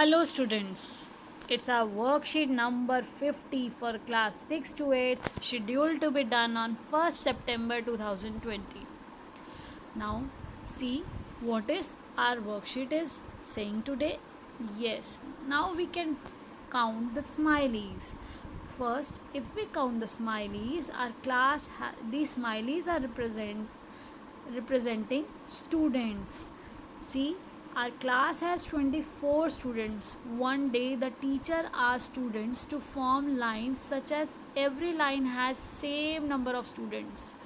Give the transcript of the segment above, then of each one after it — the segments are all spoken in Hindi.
Hello students, it's our worksheet number 50 for class 6 to 8 scheduled to be done on 1st September 2020. Now see what is our worksheet is saying today. Yes, now we can count the smileys. First, if we count the smileys, our class these smileys are representing students. See, our class has 24 students. One day the teacher asked students to form lines such as every line has same number of students.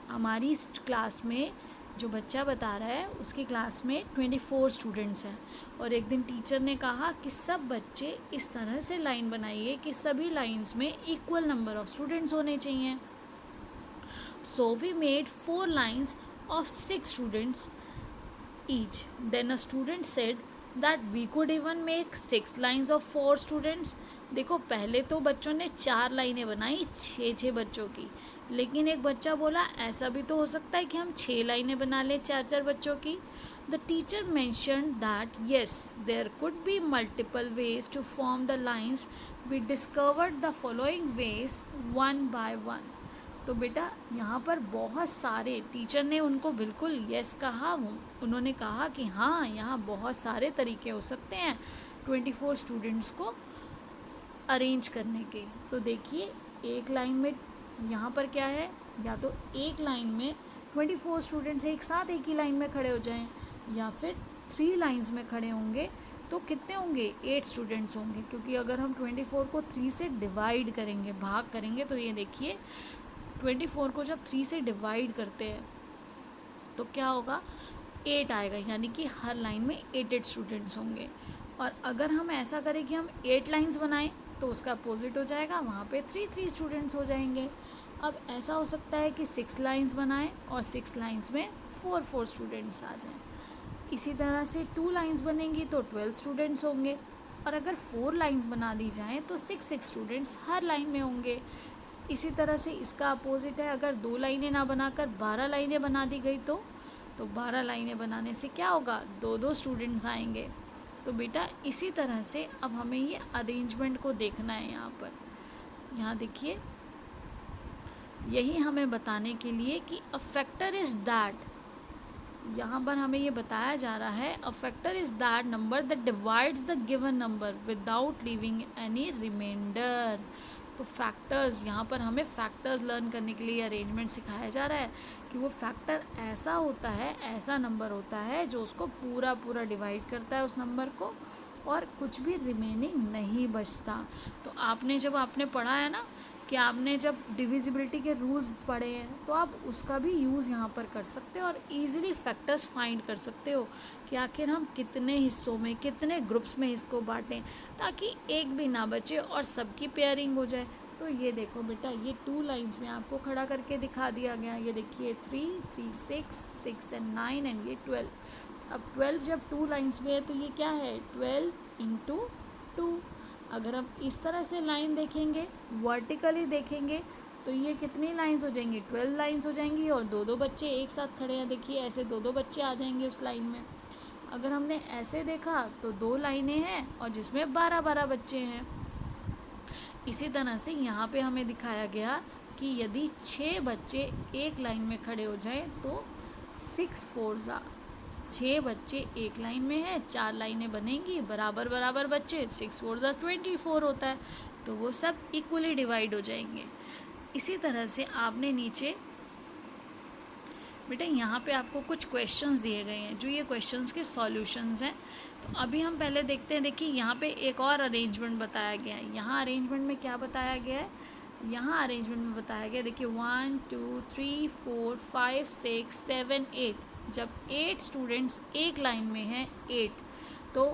हमारी इस क्लास में जो बच्चा बता रहा है उसकी क्लास में 24 स्टूडेंट्स हैं और एक दिन टीचर ने कहा कि सब बच्चे इस तरह से लाइन बनाइए कि सभी लाइंस में इक्वल नंबर ऑफ स्टूडेंट्स होने चाहिए. So we made 4 lines of 6 students each. Then a student said that we could even make 6 lines of 4 students. देखो पहले तो बच्चों ने 4 लाइनें बनाई 6 बच्चों की, लेकिन एक बच्चा बोला ऐसा भी तो हो सकता है कि हम 6 लाइनें बना लें 4 बच्चों की. The teacher mentioned that yes, there could be multiple ways to form the lines. We discovered the following ways one by one. तो बेटा यहाँ पर बहुत सारे टीचर ने उनको बिल्कुल यस कहा. उन्होंने कहा कि हाँ यहाँ बहुत सारे तरीके हो सकते हैं 24 स्टूडेंट्स को अरेंज करने के. तो देखिए एक लाइन में यहाँ पर क्या है, या तो एक लाइन में 24 स्टूडेंट्स एक साथ एक ही लाइन में खड़े हो जाएं, या फिर 3 लाइंस में खड़े होंगे तो कितने होंगे 8 स्टूडेंट्स होंगे. क्योंकि अगर हम 24 को 3 से डिवाइड करेंगे, भाग करेंगे, तो ये देखिए 24 को जब 3 से डिवाइड करते हैं तो क्या होगा 8 आएगा, यानी कि हर लाइन में 8 स्टूडेंट्स होंगे. और अगर हम ऐसा करें कि हम 8 लाइंस बनाएं तो उसका अपोजिट हो जाएगा, वहाँ पे 3 स्टूडेंट्स हो जाएंगे. अब ऐसा हो सकता है कि 6 लाइंस बनाएं और 6 लाइंस में 4 स्टूडेंट्स आ जाएं. इसी तरह से 2 लाइंस बनेंगी तो 12 स्टूडेंट्स होंगे. और अगर 4 लाइंस बना दी जाएँ तो 6 स्टूडेंट्स हर लाइन में होंगे. इसी तरह से इसका अपोजिट है, अगर 2 लाइनें ना बनाकर 12 लाइनें बना दी गई तो 12 लाइनें बनाने से क्या होगा 2 स्टूडेंट्स आएंगे. तो बेटा इसी तरह से अब हमें ये अरेंजमेंट को देखना है. यहाँ देखिए यही हमें बताने के लिए कि अ फैक्टर इज़ दैट, यहाँ पर हमें ये बताया जा रहा है a factor is that number that divides the given number without leaving any remainder. तो फैक्टर्स, यहाँ पर हमें फैक्टर्स लर्न करने के लिए अरेंजमेंट सिखाया जा रहा है कि वो फैक्टर ऐसा होता है, ऐसा नंबर होता है जो उसको पूरा डिवाइड करता है उस नंबर को और कुछ भी रिमेनिंग नहीं बचता. तो आपने पढ़ा है ना कि आपने जब डिविजिबिलिटी के रूल्स पढ़े हैं तो आप उसका भी यूज़ यहाँ पर कर सकते हो और ईज़िली फैक्टर्स फाइंड कर सकते हो कि आखिर हम कितने हिस्सों में, कितने ग्रुप्स में इसको बांटें ताकि एक भी ना बचे और सबकी पेयरिंग हो जाए. तो ये देखो बेटा, ये 2 लाइंस में आपको खड़ा करके दिखा दिया गया. ये देखिए 3, 6 एंड 9 एंड ये 12. अब 12 जब 2 लाइंस में है तो ये क्या है 12 इंटू 2. अगर हम इस तरह से लाइन देखेंगे, वर्टिकली देखेंगे, तो ये कितनी लाइंस हो जाएंगी 12 लाइंस हो जाएंगी और 2 बच्चे एक साथ खड़े हैं. देखिए ऐसे 2 बच्चे आ जाएंगे उस लाइन में. अगर हमने ऐसे देखा तो 2 लाइनें हैं और जिसमें 12 बच्चे हैं. इसी तरह से यहाँ पे हमें दिखाया गया कि यदि 6 बच्चे एक लाइन में खड़े हो जाएं तो 6 बच्चे एक लाइन में है, 4 लाइनें बनेंगी, बराबर बच्चे, 6 4 24 होता है, तो वो सब इक्वली डिवाइड हो जाएंगे. इसी तरह से आपने नीचे बेटा यहाँ पे आपको कुछ क्वेश्चंस दिए गए हैं जो ये क्वेश्चंस के सॉल्यूशंस हैं. तो अभी हम पहले देखते हैं. देखिए यहाँ पे एक और अरेंजमेंट बताया गया है. यहाँ अरेंजमेंट में क्या बताया गया है, यहाँ अरेंजमेंट में बताया गया देखिए 1 2 3 4 5 6 7 8. जब 8 स्टूडेंट्स एक लाइन में हैं 8, तो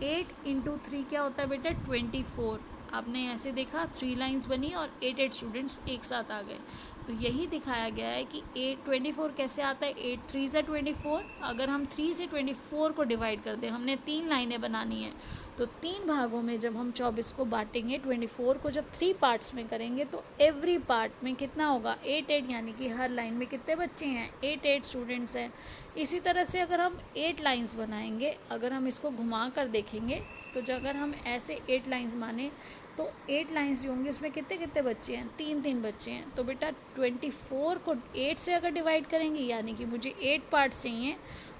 8 इंटू 3 क्या होता है बेटा 24. आपने ऐसे देखा 3 लाइंस बनी और 8 स्टूडेंट्स एक साथ आ गए. तो यही दिखाया गया है कि 24 कैसे आता है 8 3 से 24. अगर हम 3 से 24 को डिवाइड कर दें, हमने 3 लाइनें बनानी है, तो 3 भागों में जब हम 24 को बांटेंगे, 24 को जब 3 पार्ट्स में करेंगे तो एवरी पार्ट में कितना होगा 8 यानी कि हर लाइन में कितने बच्चे हैं 8 स्टूडेंट्स हैं. इसी तरह से अगर हम 8 लाइंस बनाएंगे, अगर हम इसको घुमा कर देखेंगे तो जो अगर हम ऐसे 8 लाइंस माने तो 8 लाइंस जो होंगी उसमें कितने कितने बच्चे हैं, 3 बच्चे हैं। तो बेटा 24 को 8 से अगर डिवाइड करेंगे यानी कि मुझे 8 पार्ट्स चाहिए,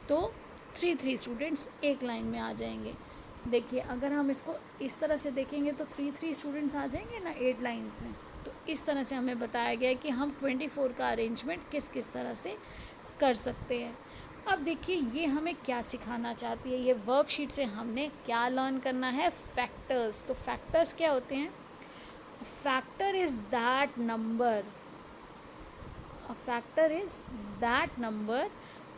तो 3 स्टूडेंट्स एक लाइन में आ जाएंगे। देखिए अगर हम इसको इस तरह से देखेंगे तो 3 स्टूडेंट्स आ जाएंगे ना 8 लाइंस में। तो इस तरह से हमें बताया गया है कि हम 24 का अरेंजमेंट किस किस तरह से कर सकते हैं। अब देखिए ये हमें क्या सिखाना चाहती है, ये वर्कशीट से हमने क्या लर्न करना है, फैक्टर्स। तो फैक्टर्स क्या होते हैं? Factor is that number, a factor is that number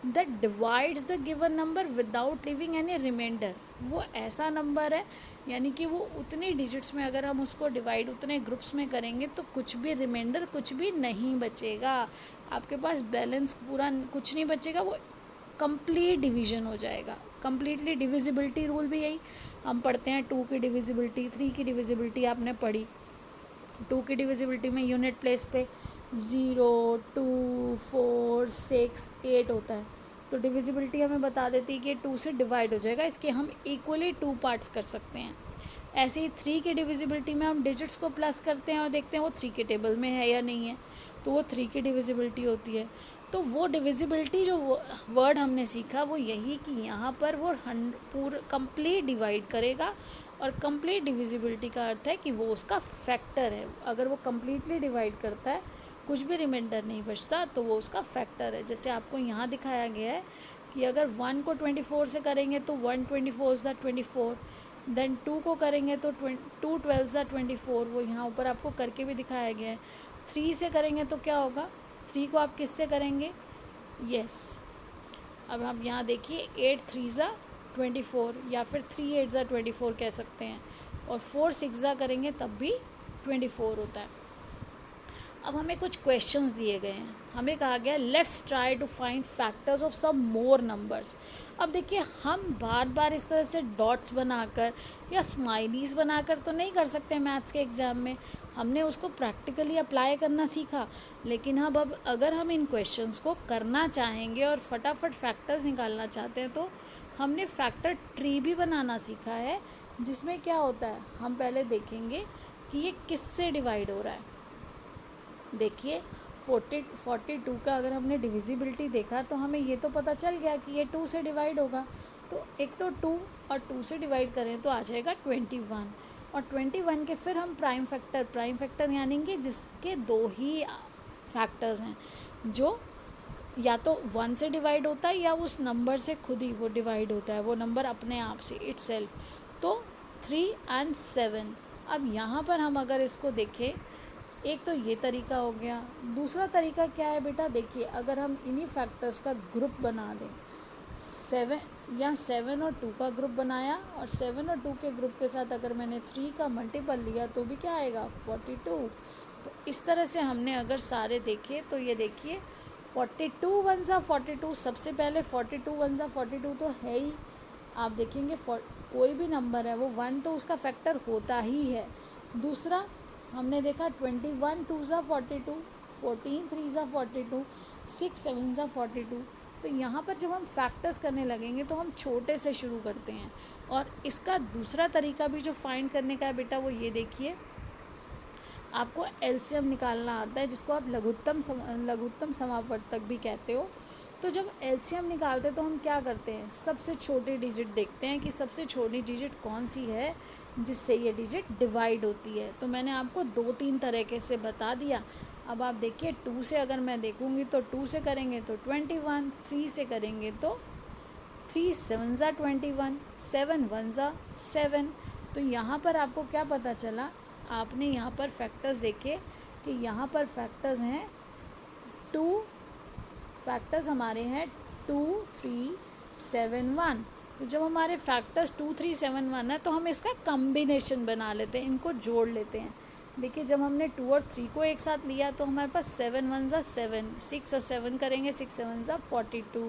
that divides the given number without leaving any remainder. वो ऐसा नंबर है यानी कि वो उतने डिजिट्स में अगर हम उसको डिवाइड उतने ग्रुप्स में करेंगे तो कुछ भी रिमाइंडर कुछ भी नहीं बचेगा, आपके पास बैलेंस पूरा कुछ नहीं बचेगा, वो कंप्लीट डिवीजन हो जाएगा। कंप्लीटली डिविजिबिलिटी रूल भी यही हम पढ़ते हैं, 2 की डिविजिबिलिटी, 3 की डिविजिबिलिटी आपने पढ़ी। 2 की डिविजिबिलिटी में यूनिट प्लेस पे 0, 2, 4, 6, 8 होता है। तो डिविजिबिलिटी हमें बता देती है कि 2 से डिवाइड हो जाएगा, इसके हम इक्वली 2 पार्ट्स कर सकते हैं। ऐसे ही 3 की डिविजिबिलिटी में हम डिजिट्स को प्लस करते हैं और देखते हैं वो 3 के टेबल में है या नहीं है, तो वो 3 की डिविजिबिलिटी होती है। तो वो डिविजिबिलिटी जो वर्ड हमने सीखा वो यही कि यहाँ पर वो पूरा कंप्लीट डिवाइड करेगा, और कंप्लीट डिविजिबिलिटी का अर्थ है कि वो उसका फैक्टर है। अगर वो कम्प्लीटली डिवाइड करता है, कुछ भी रिमाइंडर नहीं बचता, तो वो उसका फैक्टर है। जैसे आपको यहाँ दिखाया गया है कि अगर 1 को 24 से करेंगे तो 1 24 ज़ा 24, देन 2 को करेंगे तो 2 12 ज़ा 24, वो यहाँ ऊपर आपको करके भी दिखाया गया है। 3 से करेंगे तो क्या होगा, 3 को आप किससे करेंगे, यस अब हम यहाँ देखिए 8 3 ज़ा 24 या फिर 3 8 ज़ा 24 कह सकते हैं, और 4 6 ज़ा करेंगे तब भी 24 होता है। अब हमें कुछ क्वेश्चंस दिए गए हैं, हमें कहा गया let's try to find factors of some more numbers. अब देखिए हम बार बार इस तरह से डॉट्स बनाकर या स्माइलीज बनाकर तो नहीं कर सकते मैथ्स के एग्ज़ाम में, हमने उसको प्रैक्टिकली अप्लाई करना सीखा। लेकिन अब अगर हम इन क्वेश्चंस को करना चाहेंगे और फटाफट फैक्टर्स निकालना चाहते हैं तो हमने फैक्टर ट्री भी बनाना सीखा है, जिसमें क्या होता है हम पहले देखेंगे कि ये किससे डिवाइड हो रहा है। देखिए 42 का अगर हमने डिविजिबिलिटी देखा तो हमें ये तो पता चल गया कि ये 2 से डिवाइड होगा, तो एक तो 2 और 2 से डिवाइड करें तो आ जाएगा 21, और 21 के फिर हम प्राइम फैक्टर यानी कि जिसके 2 ही फैक्टर्स हैं, जो या तो 1 से डिवाइड होता है या उस नंबर से खुद ही वो डिवाइड होता है, वो नंबर अपने आप से इटसेल्फ, तो 3 और 7। अब यहाँ पर हम अगर इसको देखें, एक तो ये तरीका हो गया, दूसरा तरीका क्या है बेटा, देखिए अगर हम इन्हीं फैक्टर्स का ग्रुप बना दें, 7 और 2 का ग्रुप बनाया, और 7 और 2 के ग्रुप के साथ अगर मैंने 3 का मल्टीपल लिया तो भी क्या आएगा 42। तो इस तरह से हमने अगर सारे देखे तो ये देखिए 42 1 ज़ा 42, सबसे पहले 42 1 ज़ा 42 तो है ही, आप देखेंगे कोई भी नंबर है वो 1 तो उसका फैक्टर होता ही है। दूसरा हमने देखा 21 2 ज़ा 42, 14 3 ज़ा 42, 6 7 ज़ा 42। तो यहाँ पर जब हम फैक्टर्स करने लगेंगे तो हम छोटे से शुरू करते हैं। और इसका दूसरा तरीका भी जो फाइंड करने का है बेटा वो ये देखिए, आपको एलसीएम निकालना आता है, जिसको आप लघुत्तम समापवर्तक भी कहते हो। तो जब एलसीएम निकालते हैं तो हम क्या करते हैं, सबसे छोटी डिजिट देखते हैं कि सबसे छोटी डिजिट कौन सी है जिससे ये डिजिट डिवाइड होती है। तो मैंने आपको 2-3 तरीके से बता दिया। अब आप देखिए 2 से अगर मैं देखूँगी तो 2 से करेंगे तो 21, 3 से करेंगे तो 3 7 ज़ा 21, 7 1 ज़ा 7। तो यहाँ पर आपको क्या पता चला, आपने यहाँ पर फैक्टर्स देखे कि यहाँ पर फैक्टर्स हैं 2, फैक्टर्स हमारे हैं 2 3 7 1। तो जब हमारे फैक्टर्स 2 3 7 1 है तो हम इसका कम्बिनेशन बना लेते हैं, इनको जोड़ लेते हैं। देखिए जब हमने 2 और 3 को एक साथ लिया तो हमारे पास 7 1 ज़ा 7, 6 और 7 करेंगे 6 7 ज़ा 42।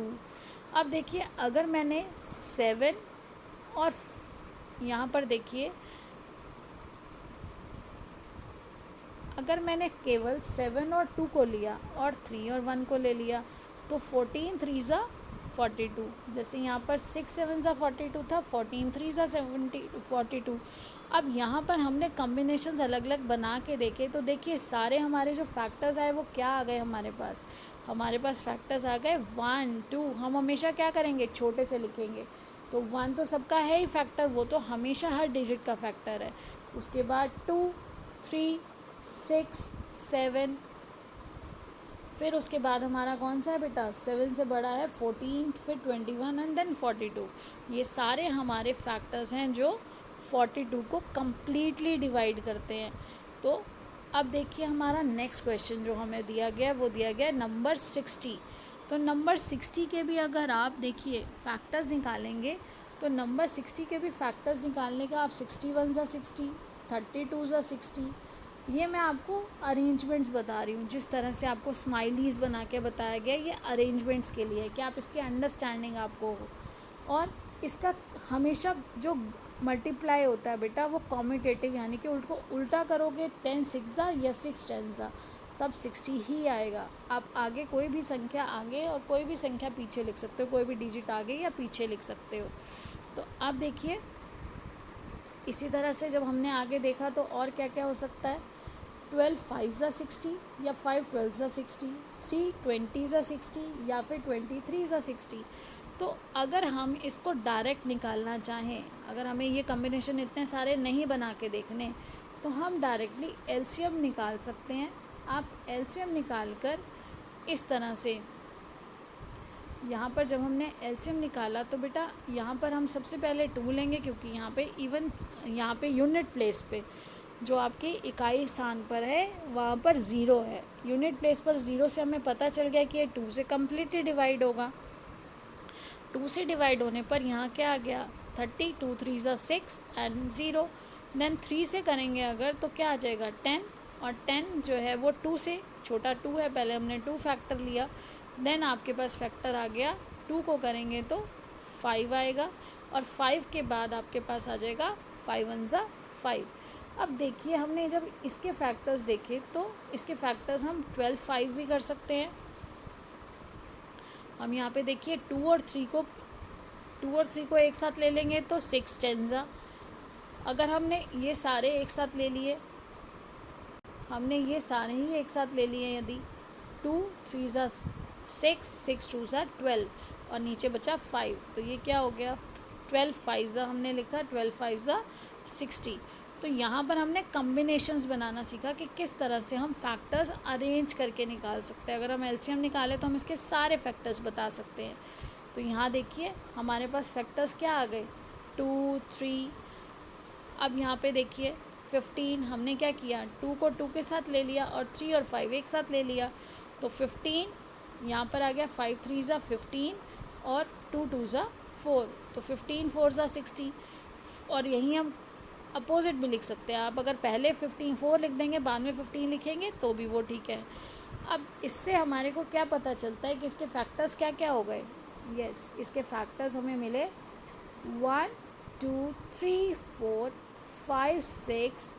अब देखिए अगर मैंने 7 और यहाँ पर देखिए अगर मैंने केवल 7 और 2 को लिया और 3 और 1 को ले लिया तो 14 3 ज़ा 42। जैसे यहाँ पर 6 7 सा 42 था, 14 3 सा 42। अब यहाँ पर हमने कम्बिनेशंस अलग अलग बना के देखे तो देखिए सारे हमारे जो फैक्टर्स आए वो क्या आ गए हमारे पास फैक्टर्स आ गए 1 2। हम हमेशा क्या करेंगे, छोटे से लिखेंगे। तो 1 तो सबका है ही फैक्टर, वो तो हमेशा हर डिजिट का फैक्टर है। उसके बाद 2 3 6 7, फिर उसके बाद हमारा कौन सा है बेटा, 7 से बड़ा है 14, फिर 21 एंड देन 42। ये सारे हमारे फैक्टर्स हैं जो 42 को कम्प्लीटली डिवाइड करते हैं। तो अब देखिए हमारा नेक्स्ट क्वेश्चन जो हमें दिया गया है वो दिया गया है नंबर 60। तो नंबर 60 के भी अगर आप देखिए फैक्टर्स निकालेंगे तो नंबर 60 के भी फैक्टर्स निकालने का आप 61 ज़ा 60, 32 ज़ा 60, ये मैं आपको अरेंजमेंट्स बता रही हूँ। जिस तरह से आपको स्माइलीज़ बना के बताया गया ये अरेंजमेंट्स के लिए है कि आप इसके अंडरस्टैंडिंग आपको हो। और इसका हमेशा जो मल्टीप्लाई होता है बेटा वो कॉम्यूटेटिव, यानी कि उसको उल्टा करोगे 10 6 ज़ा या 6 10 ज़ा, तब 60 ही आएगा। आप आगे कोई भी संख्या आगे और कोई भी संख्या पीछे लिख सकते हो, कोई भी डिजिट आगे या पीछे लिख सकते हो। तो अब देखिए इसी तरह से जब हमने आगे देखा तो और क्या क्या हो सकता है, 12 5 ज़ा 60 या 5 12 ज़ा 60, 3 20 ज़ा 60 या फिर 23 ज़ा 60। तो अगर हम इसको डायरेक्ट निकालना चाहें, अगर हमें ये कम्बिनेशन इतने सारे नहीं बना के देखने, तो हम डायरेक्टली एलसीएम निकाल सकते हैं। आप एलसीएम निकाल कर इस तरह से, यहाँ पर जब हमने एलसीएम निकाला तो बेटा यहाँ पर हम सबसे पहले 2 लेंगे, क्योंकि यहाँ पे यूनिट प्लेस पे जो आपके इकाई स्थान पर है वहाँ पर 0 है। यूनिट प्लेस पर 0 से हमें पता चल गया कि ये 2 से कम्प्लीटली डिवाइड होगा। 2 से डिवाइड होने पर यहाँ क्या आ गया, 30, 2 3 ज़ा 6 एंड 0। देन 3 से करेंगे अगर तो क्या आ जाएगा 10, और 10 जो है वो 2 से छोटा 2 है, पहले हमने 2 फैक्टर लिया। देन आपके पास फैक्टर आ गया 2 को करेंगे तो 5 आएगा, और 5 के बाद आपके पास आ जाएगा 5 1 ज़ा 5। अब देखिए हमने जब इसके फैक्टर्स देखे तो इसके फैक्टर्स हम 12 5 भी कर सकते हैं। हम यहाँ पे देखिए 2 और 3 को एक साथ ले लेंगे तो 6 10 ज़ा। अगर हमने ये सारे एक साथ ले लिए, यदि 2 3 ज़ा 6 6 2 ज़ा 12 और नीचे बचा 5, तो ये क्या हो गया 12 5 ज़ा हमने लिखा, 12 5 ज़ा 60। तो यहाँ पर हमने कम्बिनेशंस बनाना सीखा कि किस तरह से हम फैक्टर्स अरेंज करके निकाल सकते हैं। अगर हम एलसीएम निकालें तो हम इसके सारे फैक्टर्स बता सकते हैं। तो यहाँ देखिए हमारे पास फैक्टर्स क्या आ गए 2 3। अब यहाँ पे देखिए 15, हमने क्या किया 2 को 2 के साथ ले लिया और 3 और 5 एक साथ ले लिया, तो 15 यहाँ पर आ गया 5 3 ज़ा 15 और 2 2 ज़ा 4, तो 15 4 ज़ा 60। और यही हम अपोजिट भी लिख सकते हैं, आप अगर पहले 15 4 लिख देंगे बाद में 15 लिखेंगे तो भी वो ठीक है। अब इससे हमारे को क्या पता चलता है कि इसके फैक्टर्स क्या क्या हो गए। यस, इसके फैक्टर्स हमें मिले 1 2 3 4 5 6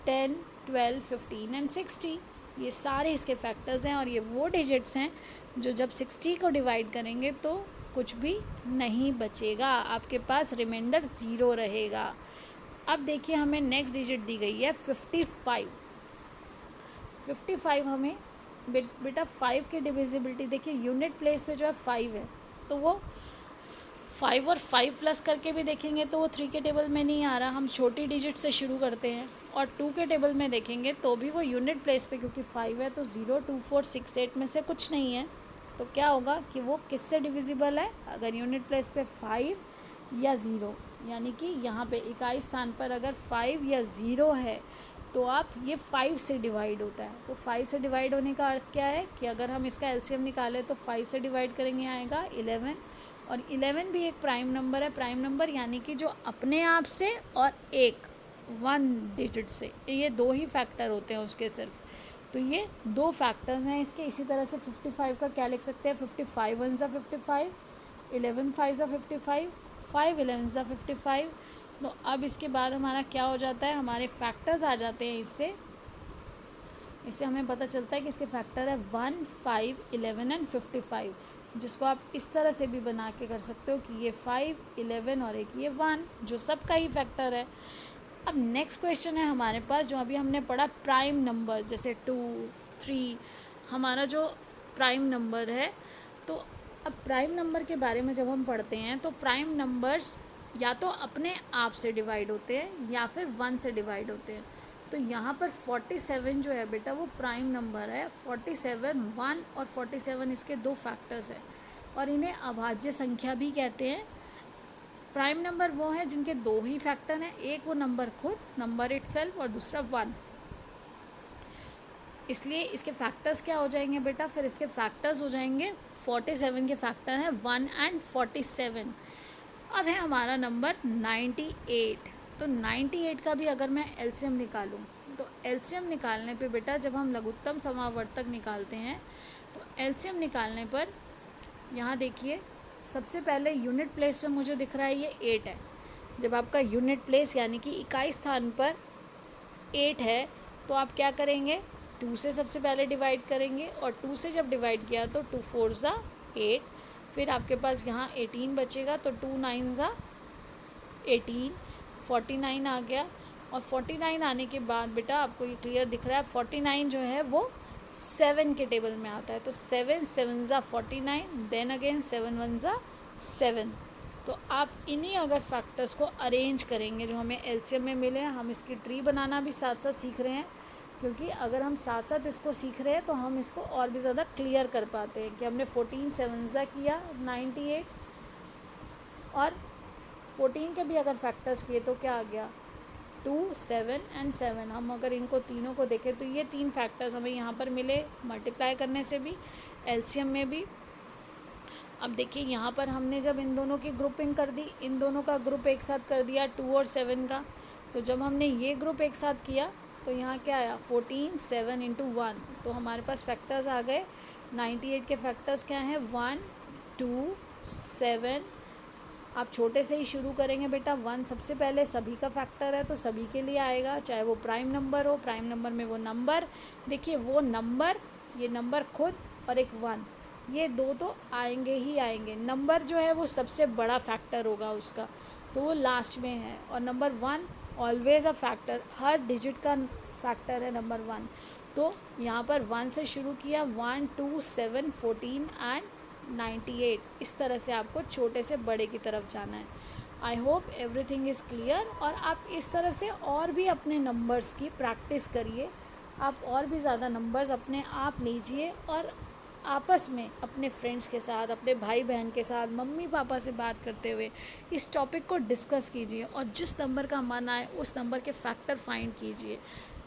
10 12 15 एंड 60। ये सारे इसके फैक्टर्स हैं और ये वो डिजिट्स हैं जो जब 60 को डिवाइड करेंगे तो कुछ भी नहीं बचेगा, आपके पास रिमाइंडर 0 रहेगा। अब देखिए हमें नेक्स्ट डिजिट दी गई है 55। 55 हमें बेटा 5 की डिविजिबिलिटी देखिए, यूनिट प्लेस पे जो है 5 है, तो वो 5 और 5 प्लस करके भी देखेंगे तो वो 3 के टेबल में नहीं आ रहा। हम छोटी डिजिट से शुरू करते हैं और 2 के टेबल में देखेंगे तो भी वो यूनिट प्लेस पे क्योंकि 5 है तो 0 2 4 6 8 में से कुछ नहीं है। तो क्या होगा कि वो किससे डिविजिबल है, अगर यूनिट प्लेस पे 5 या 0, यानी कि यहाँ पे इकाई स्थान पर अगर 5 या 0 है तो आप ये 5 से डिवाइड होता है। तो 5 से डिवाइड होने का अर्थ क्या है कि अगर हम इसका एलसीएम निकालें तो 5 से डिवाइड करेंगे आएगा 11, और 11 भी एक प्राइम नंबर है। प्राइम नंबर यानी कि जो अपने आप से और एक 1 डिजिट से, ये 2 ही फैक्टर होते हैं उसके सिर्फ। तो ये 2 फैक्टर्स हैं इसके। इसी तरह से 55 का क्या लिख सकते हैं, 55 1 ज़ा 55, 11 5 ज़ा 55, 5 11 ज़ा 55। तो अब इसके बाद हमारा क्या हो जाता है, हमारे फैक्टर्स आ जाते हैं इससे इससे हमें पता चलता है कि इसके फैक्टर है 1, 5, 11 एंड 55, जिसको आप इस तरह से भी बना के कर सकते हो कि ये 5, 11 और एक ये 1, जो सबका ही फैक्टर है। अब नेक्स्ट क्वेश्चन है हमारे पास, जो अभी हमने पढ़ा प्राइम नंबर, जैसे 2, 3 हमारा जो प्राइम नंबर है। तो अब प्राइम नंबर के बारे में जब हम पढ़ते हैं तो प्राइम नंबर्स या तो अपने आप से डिवाइड होते हैं या फिर 1 से डिवाइड होते हैं। तो यहाँ पर 47 जो है बेटा वो प्राइम नंबर है। 47 1 और 47 इसके दो फैक्टर्स हैं और इन्हें अभाज्य संख्या भी कहते हैं। प्राइम नंबर वो हैं जिनके दो ही फैक्टर हैं, एक वो नंबर खुद, नंबर इटसेल्फ, और दूसरा 1। इसलिए इसके फैक्टर्स क्या हो जाएंगे बेटा, फिर इसके फैक्टर्स हो जाएंगे 47 के फैक्टर हैं 1 एंड 47। अब है हमारा नंबर 98। तो 98 का भी अगर मैं एलसीएम निकालूं तो एलसीएम निकालने पे बेटा जब हम लघुत्तम समावर्तक निकालते हैं तो एलसीएम निकालने पर यहाँ देखिए सबसे पहले यूनिट प्लेस पे मुझे दिख रहा है ये 8 है। जब आपका यूनिट प्लेस यानी कि इकाई स्थान पर 8 है तो आप क्या करेंगे, 2 से सबसे पहले डिवाइड करेंगे और 2 से जब डिवाइड किया तो 2 4 ज़ा 8, फिर आपके पास यहाँ 18 बचेगा तो 2 9 ज़ा 18, 49 आ गया। और 49 आने के बाद बेटा आपको ये क्लियर दिख रहा है 49 जो है वो 7 के टेबल में आता है। तो 7 7 ज़ा 49, देन अगेन 7 1 ज़ा 7। तो आप इन्हीं अगर फैक्टर्स को अरेंज करेंगे जो हमें एलसीएम में मिले हैं, हम इसकी ट्री बनाना भी साथ साथ सीख रहे हैं, क्योंकि अगर हम साथ साथ इसको सीख रहे हैं तो हम इसको और भी ज़्यादा क्लियर कर पाते हैं कि हमने 14 7 ज़ा किया 98 और 14 के भी अगर फैक्टर्स किए तो क्या आ गया 2 7 एंड 7। हम अगर इनको तीनों को देखें तो ये 3 फैक्टर्स हमें यहाँ पर मिले मल्टीप्लाई करने से भी, एलसीएम में भी। अब देखिए यहाँ पर हमने जब इन दोनों की ग्रुपिंग कर दी, इन दोनों का ग्रुप एक साथ कर दिया 2 और 7 का, तो जब हमने ये ग्रुप एक साथ किया तो यहाँ क्या आया 14 7 इंटू 1। तो हमारे पास फैक्टर्स आ गए 98 के फैक्टर्स क्या हैं 1 2 7। आप छोटे से ही शुरू करेंगे बेटा, 1 सबसे पहले सभी का फैक्टर है तो सभी के लिए आएगा, चाहे वो प्राइम नंबर हो, प्राइम नंबर में वो नंबर, देखिए वो नंबर, ये नंबर खुद और एक 1, ये दो तो आएंगे ही आएंगे। नंबर जो है वो सबसे बड़ा फैक्टर होगा उसका, तो वो लास्ट में है। और number 1 always a factor, her digit का फैक्टर है नंबर 1। तो यहाँ पर 1 से शुरू किया 1 2 7 14 एंड 98, इस तरह से आपको छोटे से बड़े की तरफ जाना है। I hope everything is clear. और आप इस तरह से और भी अपने नंबर्स की प्रैक्टिस करिए, आप और भी ज़्यादा नंबर्स अपने आप लीजिए और आपस में अपने फ्रेंड्स के साथ, अपने भाई बहन के साथ, मम्मी पापा से बात करते हुए इस टॉपिक को डिस्कस कीजिए और जिस नंबर का मन आए उस नंबर के फैक्टर फाइंड कीजिए।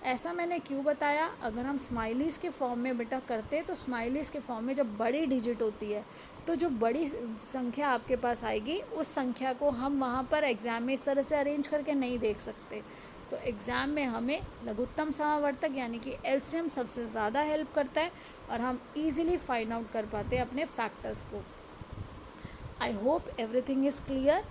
ऐसा मैंने क्यों बताया, अगर हम स्माइलीज़ के फॉर्म में बेटा करते तो स्माइलीज़ के फॉर्म में जब बड़ी डिजिट होती है तो जो बड़ी संख्या आपके पास आएगी उस संख्या को हम वहाँ पर एग्ज़ाम में इस तरह से अरेंज करके नहीं देख सकते। तो एग्ज़ाम में हमें लघुत्तम समावर्तक यानी कि एलसीएम सबसे ज़्यादा हेल्प करता है और हम इजीली फाइंड आउट कर पाते हैं अपने फैक्टर्स को। I hope everything is clear.